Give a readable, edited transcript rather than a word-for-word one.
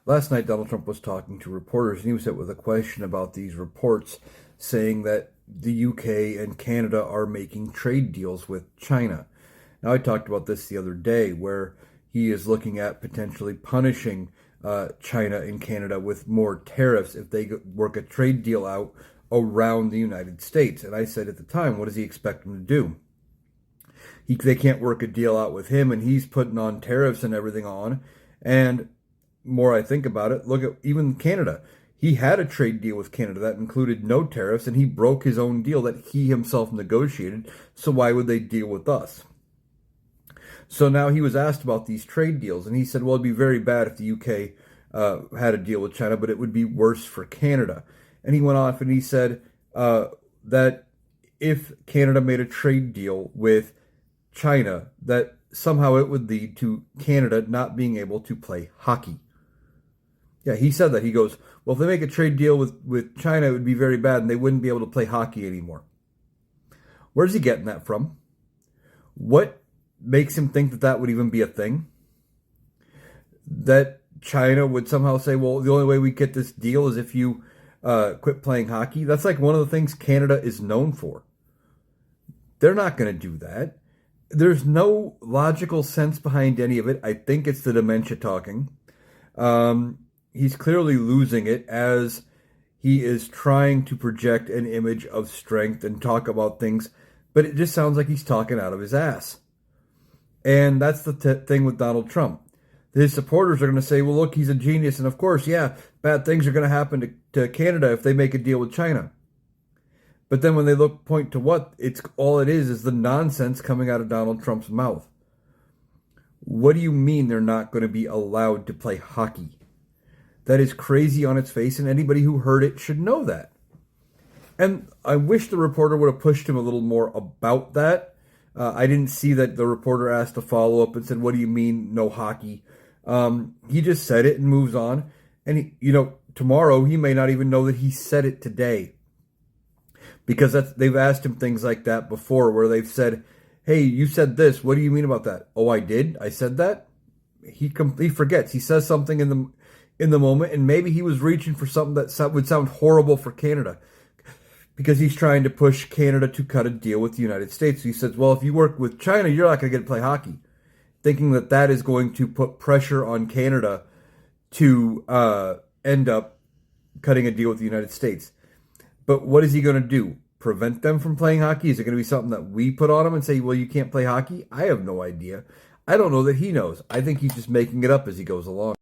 Last night, Donald Trump was talking to reporters, and he was hit with a question about these reports saying that the UK and Canada are making trade deals with China. Now, I talked about this the other day, where he is looking at potentially punishing China and Canada with more tariffs if they work a trade deal out around the United States. And I said at the time, what does he expect them to do? They can't work a deal out with him, and he's putting on tariffs and everything on. And more I think about it, look at even Canada. He had a trade deal with Canada that included no tariffs, and he broke his own deal that he himself negotiated. So why would they deal with us? So now he was asked about these trade deals, and he said, well, it'd be very bad if the UK had a deal with China, but it would be worse for Canada. And he went off and he said that if Canada made a trade deal with China, that somehow it would lead to Canada not being able to play hockey. Yeah, he said that. He goes, well, if they make a trade deal with China, it would be very bad, and they wouldn't be able to play hockey anymore. Where's he getting that from? What makes him think that that would even be a thing? That China would somehow say, well, the only way we get this deal is if you quit playing hockey? That's like one of the things Canada is known for. They're not going to do that. There's no logical sense behind any of it. I think it's the dementia talking. He's clearly losing it as he is trying to project an image of strength and talk about things, but it just sounds like he's talking out of his ass. And that's the thing with Donald Trump. His supporters are going to say, well, look, he's a genius. And of course, yeah, bad things are going to happen to Canada if they make a deal with China. But then when they point to what, it's all it is the nonsense coming out of Donald Trump's mouth. What do you mean they're not going to be allowed to play hockey? That is crazy on its face, and anybody who heard it should know that. And I wish the reporter would have pushed him a little more about that. I didn't see that the reporter asked a follow-up and said, what do you mean no hockey? He just said it and moves on. And, tomorrow he may not even know that he said it today. Because they've asked him things like that before, where they've said, hey, you said this. What do you mean about that? Oh, I did? I said that? He forgets. He says something in the moment, and maybe he was reaching for something that would sound horrible for Canada, because he's trying to push Canada to cut a deal with the United States. So he says, well, if you work with China, you're not going to get to play hockey, thinking that that is going to put pressure on Canada to end up cutting a deal with the United States. But what is he going to do? Prevent them from playing hockey? Is it going to be something that we put on him and say, well, you can't play hockey? I have no idea. I don't know that he knows. I think he's just making it up as he goes along.